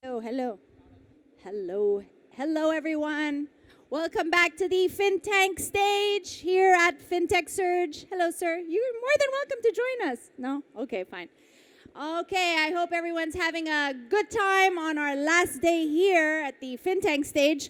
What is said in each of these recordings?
Hello, hello, hello, hello, everyone. Welcome back to the FinTech stage here at FinTech Surge. Hello, sir. You're more than welcome to join us. No? Okay, fine. Okay, I hope everyone's having a good time on our last day here at the FinTech stage.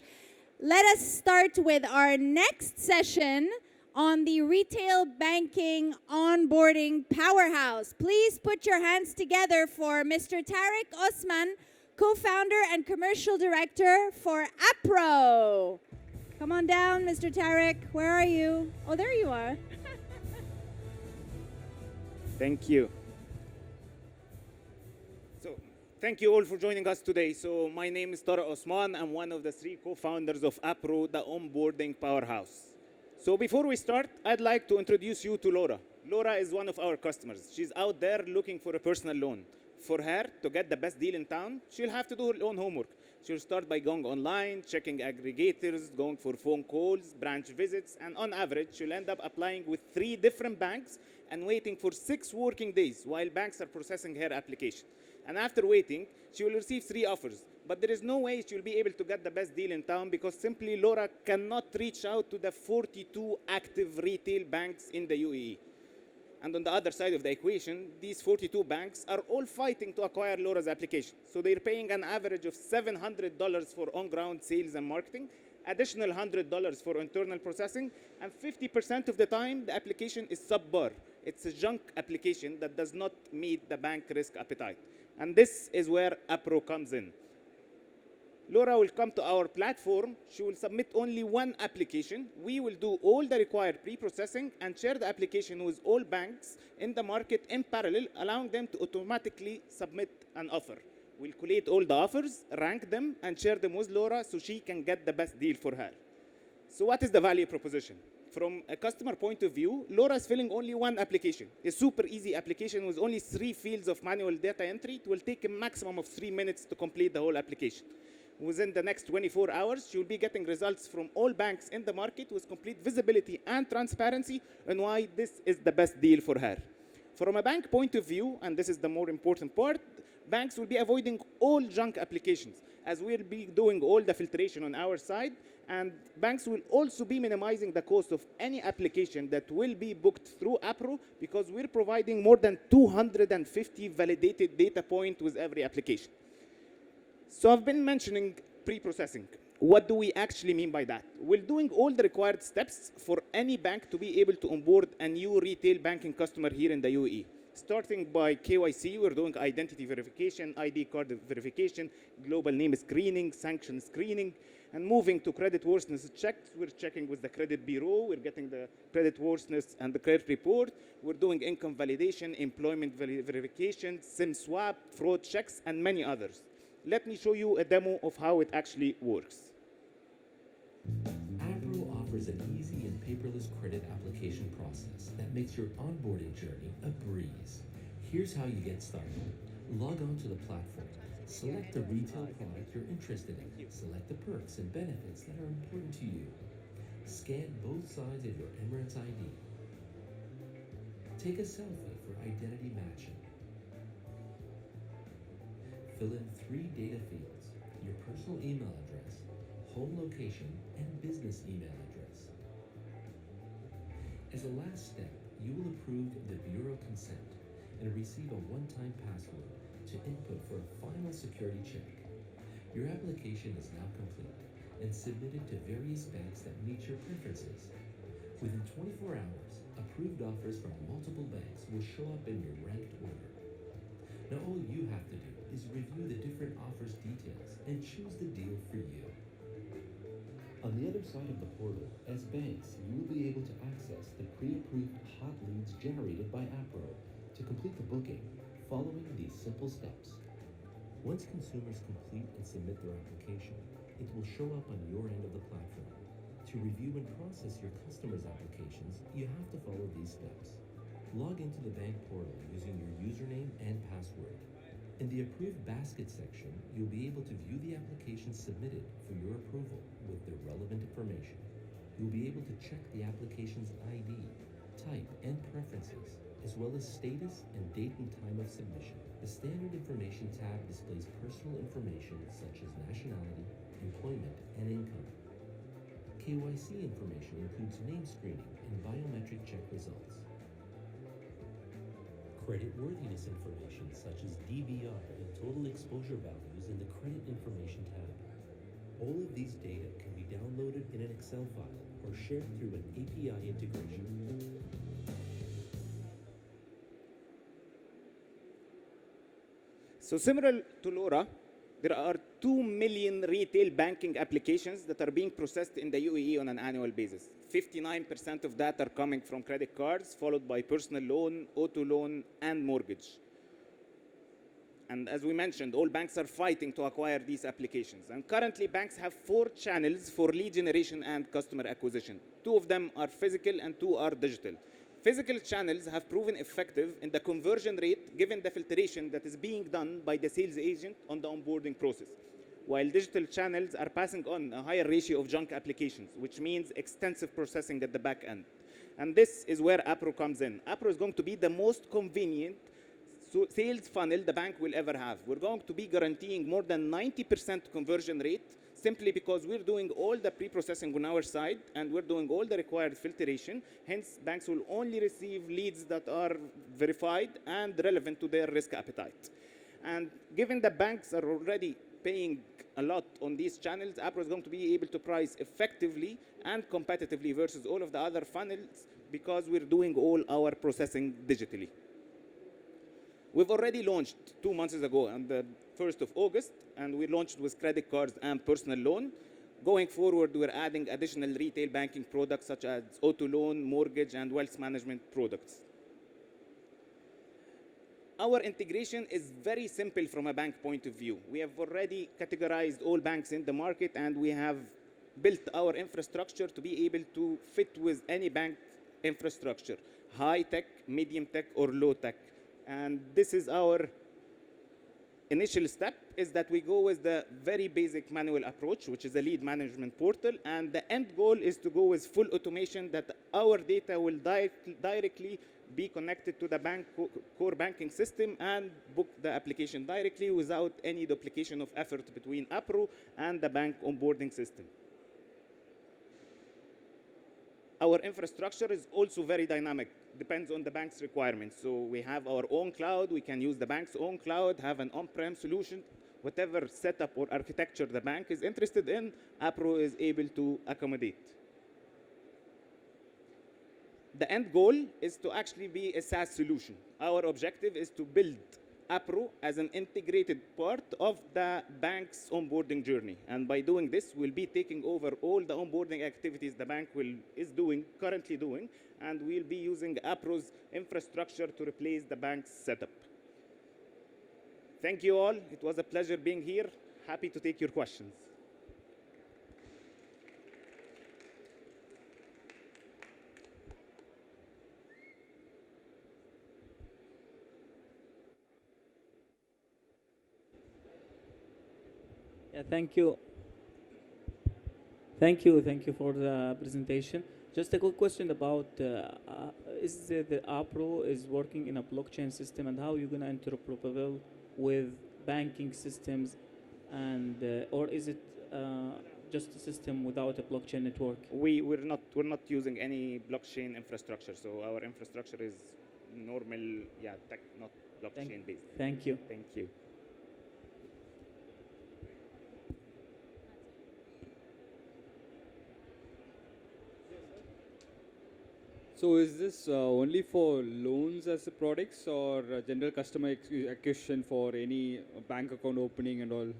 Let us start with our next session on the retail banking onboarding powerhouse. Please put your hands together for Mr. Tarek Osman, co-founder and commercial director for Appro. Come on down, Mr. Tarek. Where are you? Oh, there you are. Thank you. So, thank you all for joining us today. So, my name is Tarek Osman. I'm one of the three co-founders of Appro, the onboarding powerhouse. So, before we start, I'd like to introduce you to Laura. Laura is one of our customers. She's out there looking for a personal loan. For her to get the best deal in town, she'll have to do her own homework. She'll start by going online, checking aggregators, going for phone calls, branch visits, and on average, she'll end up applying with 3 different banks and waiting for 6 working days while banks are processing her application. And after waiting, she will receive 3 offers. But there is no way she will be able to get the best deal in town because simply Laura cannot reach out to the 42 active retail banks in the UAE. And on the other side of the equation, these 42 banks are all fighting to acquire Laura's application. So they're paying an average of $700 for on-ground sales and marketing, additional $100 for internal processing, and 50% of the time, the application is subpar. It's a junk application that does not meet the bank risk appetite. And this is where Appro comes in. Laura will come to our platform. She will submit only one application. We will do all the required pre-processing and share the application with all banks in the market in parallel, allowing them to automatically submit an offer. We'll collate all the offers, rank them, and share them with Laura so she can get the best deal for her. So what is the value proposition? From a customer point of view, Laura is filling only one application, a super easy application with only 3 fields of manual data entry. It will take a maximum of 3 minutes to complete the whole application. Within the next 24 hours, she will be getting results from all banks in the market with complete visibility and transparency on why this is the best deal for her. From a bank point of view, and this is the more important part, banks will be avoiding all junk applications as we'll be doing all the filtration on our side, and banks will also be minimizing the cost of any application that will be booked through Appro because we're providing more than 250 validated data points with every application. So I've been mentioning pre-processing. What do we actually mean by that? We're doing all the required steps for any bank to be able to onboard a new retail banking customer here in the UAE. Starting by KYC, we're doing identity verification, ID card verification, global name screening, sanction screening, and moving to credit worthiness checks. We're checking with the credit bureau. We're getting the credit worthiness and the credit report. We're doing income validation, employment verification, SIM swap, fraud checks, and many others. Let me show you a demo of how it actually works. Appro offers an easy and paperless credit application process that makes your onboarding journey a breeze. Here's how you get started. Log on to the platform. Select the retail product you're interested in. Select the perks and benefits that are important to you. Scan both sides of your Emirates ID. Take a selfie for identity matching. Fill in 3 data fields, your personal email address, home location, and business email address. As a last step, you will approve the bureau consent and receive a one-time password to input for a final security check. Your application is now complete and submitted to various banks that meet your preferences. Within 24 hours, approved offers from multiple banks will show up in your ranked order. Now all you have to do is review the different offers details and choose the deal for you. On the other side of the portal, as banks, you will be able to access the pre-approved hot leads generated by Appro to complete the booking following these simple steps. Once consumers complete and submit their application, it will show up on your end of the platform. To review and process your customers' applications, you have to follow these steps. Log into the bank portal using your username and password. In the Approved Basket section, you'll be able to view the applications submitted for your approval with the relevant information. You'll be able to check the application's ID, type, and preferences. as well as status and date and time of submission. The Standard Information tab displays personal information such as nationality, employment, and income. KYC information includes name screening and biometric check results. Creditworthiness information such as DBR and total exposure values in the Credit Information tab. All of these data can be downloaded in an Excel file or shared through an API integration. So similar to Laura, there are 2 million retail banking applications that are being processed in the UAE on an annual basis. 59% of that are coming from credit cards, followed by personal loan, auto loan, and mortgage. And as we mentioned, all banks are fighting to acquire these applications. And currently, banks have 4 channels for lead generation and customer acquisition. 2 of them are physical and 2 are digital. Physical channels have proven effective in the conversion rate given the filtration that is being done by the sales agent on the onboarding process, while digital channels are passing on a higher ratio of junk applications, which means extensive processing at the back end. And this is where Appro comes in. Appro is going to be the most convenient sales funnel the bank will ever have. We're going to be guaranteeing more than 90% conversion rate simply because we're doing all the pre-processing on our side and we're doing all the required filtration. Hence, banks will only receive leads that are verified and relevant to their risk appetite. And given the banks are already paying a lot on these channels, Appro is going to be able to price effectively and competitively versus all of the other funnels because we're doing all our processing digitally. We've already launched 2 months ago on the 1st of August, and we launched with credit cards and personal loan. Going forward, we're adding additional retail banking products such as auto loan, mortgage, and wealth management products. Our integration is very simple from a bank point of view. We have already categorized all banks in the market, and we have built our infrastructure to be able to fit with any bank infrastructure, high tech, medium tech, or low tech. And this is our initial step, is that we go with the very basic manual approach, which is a lead management portal. And the end goal is to go with full automation that our data will directly be connected to the bank core banking system and book the application directly without any duplication of effort between Appro and the bank onboarding system. Our infrastructure is also very dynamic, depends on the bank's requirements. So we have our own cloud, we can use the bank's own cloud, have an on-prem solution, whatever setup or architecture the bank is interested in, Appro is able to accommodate. The end goal is to actually be a SaaS solution. Our objective is to build Appro as an integrated part of the bank's onboarding journey. And by doing this, we'll be taking over all the onboarding activities the bank is currently doing, and we'll be using Appro's infrastructure to replace the bank's setup. Thank you all. It was a pleasure being here. Happy to take your questions. Yeah, thank you. Thank you for the presentation. Just a quick question about is the Appro is working in a blockchain system, and how you're going to interoperable with banking systems, and or is it just a system without a blockchain network? We're not using any blockchain infrastructure, so our infrastructure is normal, tech, not blockchain based. Thank you. Thank you. So is this only for loans as the products, or general customer acquisition for any bank account opening and all?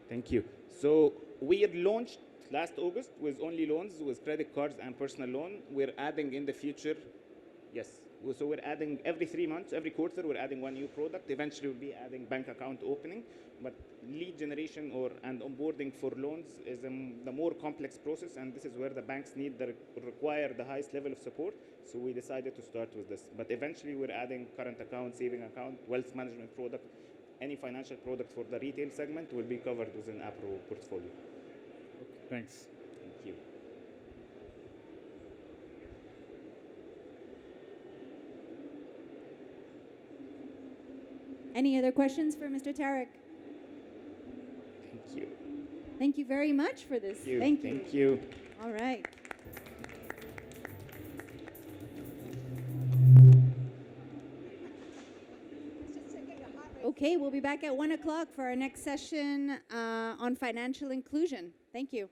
Thank you. So we had launched last August with only loans, with credit cards and personal loan. We're adding in the future, yes. So we're adding every 3 months, every quarter, we're adding one new product. Eventually, we'll be adding bank account opening. But lead generation and onboarding for loans is the more complex process, and this is where the banks require the highest level of support. So we decided to start with this. But eventually, we're adding current account, saving account, wealth management product. Any financial product for the retail segment will be covered within Appro portfolio. Okay, thanks. Thank you. Any other questions for Mr. Tarek? Thank you. Thank you very much for this. Thank you. Thank you. Thank you. All right. Okay, we'll be back at 1 o'clock for our next session on financial inclusion. Thank you.